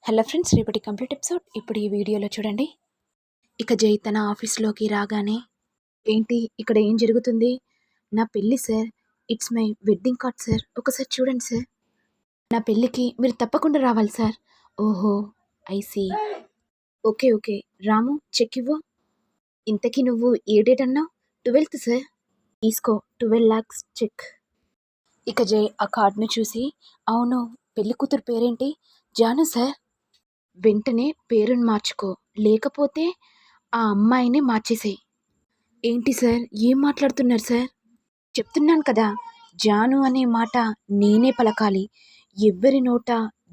Hello friends, రేపటి complete episode ఇప్పుడు ఈ వీడియోలో చూడండి. ఇక జై తన ఆఫీస్లోకి రాగానే, ఏంటి ఇక్కడ ఏం జరుగుతుంది? నా పెళ్ళి sir, it's my wedding card sir, ఒకసారి చూడండి సార్, నా పెళ్ళికి మీరు తప్పకుండా రావాలి సార్. ఓహో, I see. Okay okay, Ramu check ఇవ్వు. ఇంతకీ నువ్వు ఏ డేట్ అన్నావు? 12th sir. తీసుకో, 12 lakhs చెక్. ఇక జై ఆ కార్డును చూసి, అవును, పెళ్లి కూతురు పేరేంటి? జాను సార్. వెంటనే పేరును మార్చుకో, లేకపోతే ఆ అమ్మాయిని మార్చేసేయ్. ఏంటి సార్, ఏం మాట్లాడుతున్నారు సార్? చెప్తున్నాను కదా, జాను అనే మాట నేనే పలకాలి, ఎవ్వరి నోట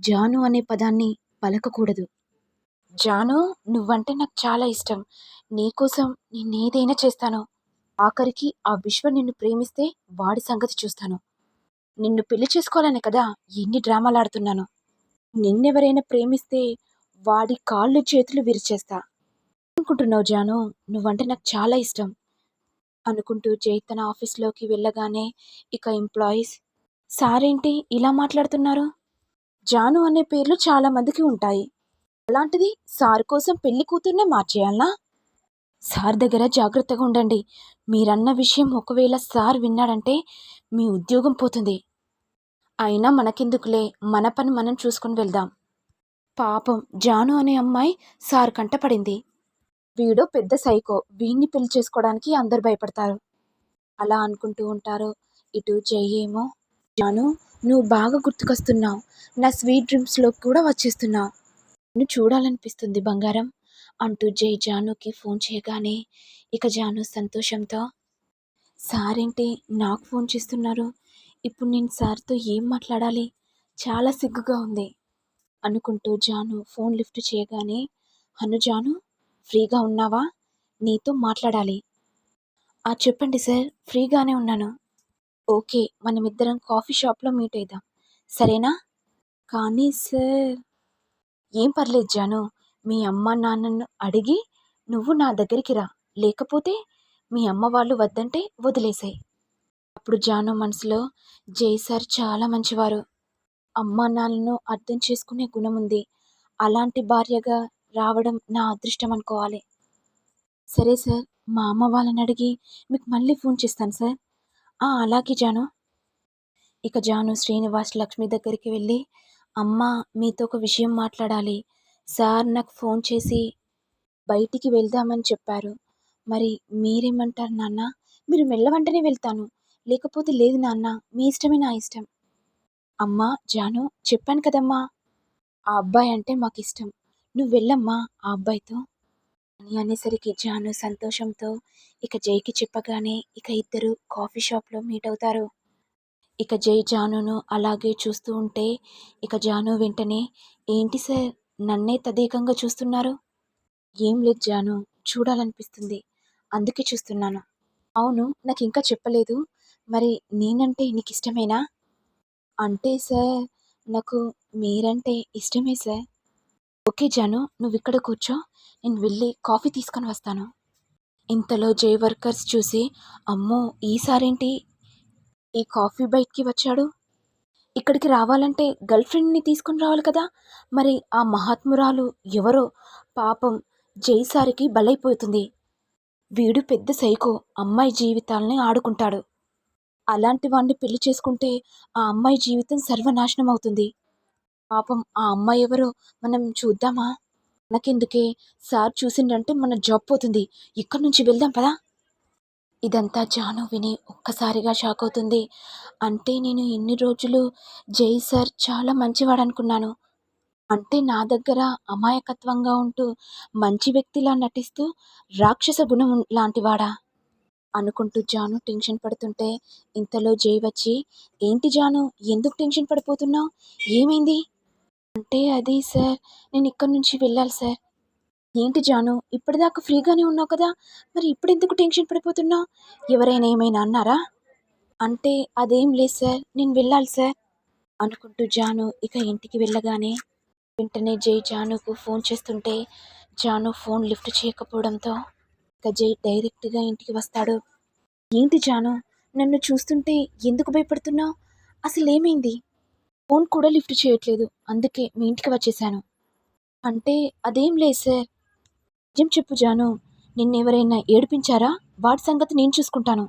జాను అనే పదాన్ని పలకకూడదు. జాను, నువ్వంటే నాకు చాలా ఇష్టం, నీకోసం నేనేదైనా చేస్తాను. ఆఖరికి ఆ విశ్వ నిన్ను ప్రేమిస్తే వాడి సంగతి చూస్తాను. నిన్ను పెళ్లి చేసుకోవాలనే కదా ఎన్ని డ్రామాలు ఆడుతున్నాను. నిన్నెవరైనా ప్రేమిస్తే వాడి కాళ్ళు చేతులు విరిచేస్తా. అనుకుంటున్నావు జాను, నువ్వంటే నాకు చాలా ఇష్టం అనుకుంటూ జై తన ఆఫీస్లోకి వెళ్ళగానే ఇక ఎంప్లాయీస్, సారేంటి ఇలా మాట్లాడుతున్నారు? జాను అనే పేర్లు చాలా మందికి ఉంటాయి, అలాంటిది సార్ కోసం పెళ్లి కూతుర్నే మార్చేయాలనా? సార్ దగ్గర జాగ్రత్తగా ఉండండి. మీరన్న విషయం ఒకవేళ సార్ విన్నాడంటే మీ ఉద్యోగం పోతుంది. అయినా మనకెందుకులే, మన పని మనం చూసుకుని వెళ్దాం. పాపం జాను అనే అమ్మాయి సార్ కంటపడింది. వీడో పెద్ద సైకో, వీణ్ణి పెళ్లి చేసుకోవడానికి అందరు భయపడతారు అలా అనుకుంటూ ఉంటారు. ఇటు జై ఏమో, జాను నువ్వు బాగా గుర్తుకొస్తున్నావు, నా స్వీట్ డ్రీమ్స్లో కూడా వచ్చేస్తున్నావు, నువ్వు చూడాలనిపిస్తుంది బంగారం అంటూ జై జానుకి ఫోన్ చేయగానే ఇక జాను సంతోషంతో, సారేంటి నాకు ఫోన్ చేస్తున్నారు? ఇప్పుడు నేను సార్తో ఏం మాట్లాడాలి? చాలా సిగ్గుగా ఉంది అనుకుంటూ జాను ఫోన్ లిఫ్ట్ చేయగానే, హను జాను, ఫ్రీగా ఉన్నావా? నీతో మాట్లాడాలి. చెప్పండి సార్, ఫ్రీగానే ఉన్నాను. ఓకే, మనమిద్దరం కాఫీ షాప్లో మీట్ అయిదాం, సరేనా? కానీ సార్. ఏం పర్లేదు జాను, మీ అమ్మ నాన్నను అడిగి నువ్వు నా దగ్గరికి రా, లేకపోతే మీ అమ్మ వాళ్ళు వద్దంటే వదిలేసాయి. అప్పుడు జాను మనసులో, జై సార్ చాలా మంచివారు, అమ్మా నాన్నను అర్థం చేసుకునే గుణం ఉంది, అలాంటి భార్యగా రావడం నా అదృష్టం అనుకోవాలి. సరే సార్, మా అమ్మ వాళ్ళని అడిగి మీకు మళ్ళీ ఫోన్ చేస్తాను సార్. అలాగే జాను. ఇక జాను శ్రీనివాస్ లక్ష్మి దగ్గరికి వెళ్ళి, అమ్మ మీతో ఒక విషయం మాట్లాడాలి, సార్ నాకు ఫోన్ చేసి బయటికి వెళ్దామని చెప్పారు, మరి మీరేమంటారు నాన్న? మీరు వెళ్ళవంటనే వెళ్తాను, లేకపోతే లేదు నాన్న, మీ ఇష్టమే నా ఇష్టం. అమ్మా జాను, చెప్పాను కదమ్మా, ఆ అబ్బాయి అంటే మాకు ఇష్టం, నువ్వు వెళ్ళమ్మా ఆ అబ్బాయితో అని అనేసరికి జాను సంతోషంతో ఇక జైకి చెప్పగానే ఇక ఇద్దరు కాఫీ షాప్లో మీట్ అవుతారు. ఇక జై జానును అలాగే చూస్తూ ఉంటే ఇక జాను వెంటనే, ఏంటి సార్ నన్నే తదేకంగా చూస్తున్నారు? ఏం లేదు జాను, చూడాలనిపిస్తుంది, అందుకే చూస్తున్నాను. అవును, నాకు ఇంకా చెప్పలేదు, మరి నేనంటే నీకు ఇష్టమేనా? అంటే సార్, నాకు మీరంటే ఇష్టమే సార్. ఓకే జాను, నువ్వు ఇక్కడ కూర్చో, నేను వెళ్ళి కాఫీ తీసుకొని వస్తాను. ఇంతలో జై వర్కర్స్ చూసి, అమ్మో ఈసారేంటి ఈ కాఫీ బైట్కి వచ్చాడు? ఇక్కడికి రావాలంటే గర్ల్ ఫ్రెండ్ని తీసుకొని రావాలి కదా, మరి ఆ మహాత్మురాలు ఎవరో పాపం జై సారికి బలైపోతుంది. వీడు పెద్ద సైకో, అమ్మాయి జీవితాలని ఆడుకుంటాడు, అలాంటి వాడిని పెళ్లి చేసుకుంటే ఆ అమ్మాయి జీవితం సర్వనాశనం అవుతుంది. పాపం ఆ అమ్మాయి ఎవరో మనం చూద్దామా? మనకెందుకే, సార్ చూసిండంటే మన జాబ్ పోతుంది, ఇక్కడి నుంచి వెళ్దాం పదా. ఇదంతా జాను విని ఒక్కసారిగా షాక్ అవుతుంది. అంటే నేను ఇన్ని రోజులు జై సార్ చాలా మంచివాడు అనుకున్నాను, అంటే నా దగ్గర అమాయకత్వంగా ఉంటూ మంచి వ్యక్తిలా నటిస్తూ రాక్షస గుణం లాంటివాడా అనుకుంటూ జాను టెన్షన్ పడుతుంటే ఇంతలో జై వచ్చి, ఏంటి జాను, ఎందుకు టెన్షన్ పడిపోతున్నావు, ఏమైంది? అంటే అది సార్, నేను ఇక్కడి నుంచి వెళ్ళాలి సార్. ఏంటి జాను, ఇప్పటిదాకా ఫ్రీగానే ఉన్నావు కదా, మరి ఇప్పుడెందుకు టెన్షన్ పడిపోతున్నావు? ఎవరైనా ఏమైనా అన్నారా? అంటే అదేం లేదు సార్, నేను వెళ్ళాలి సార్ అనుకుంటూ జాను ఇక ఇంటికి వెళ్ళగానే వెంటనే జై జానుకు ఫోన్ చేస్తుంటే జాను ఫోన్ లిఫ్ట్ చేయకపోవడంతో ఇక జై డైరెక్ట్గా ఇంటికి వస్తాడు. ఏంటి జాను, నన్ను చూస్తుంటే ఎందుకు భయపడుతున్నావు? అసలు ఏమైంది? ఫోన్ కూడా లిఫ్ట్ చేయట్లేదు, అందుకే మీ ఇంటికి వచ్చేసాను. అంటే అదేం లేదు సార్. నిజం చెప్పు జాను. నిన్నెవరైనా ఏడిపించారా? వాడి సంగతి నేను చూసుకుంటాను.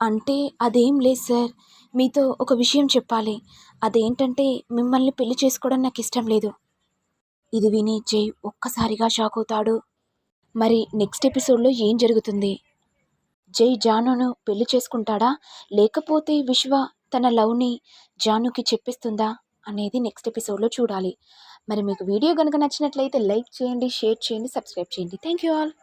అంటే అదేం లేదు సార్. మీతో ఒక విషయం చెప్పాలి. అదేంటంటే మిమ్మల్ని పెళ్లి చేసుకోవడం నాకిష్టం లేదు. ఇది విని జై ఒక్కసారిగా షాకవుతాడు. మరి నెక్స్ట్ ఎపిసోడ్‌లో ఏం జరుగుతుంది? జై జానును పెళ్లి చేసుకుంటాడా? లేకపోతే విశ్వ తన లవ్‌ని జానుకి చెప్పేస్తుందా? అనేది నెక్స్ట్ ఎపిసోడ్‌లో చూడాలి. మరి మీకు వీడియో గనుక నచ్చినట్లయితే లైక్ చేయండి, షేర్ చేయండి, సబ్స్క్రైబ్ చేయండి. Thank you all.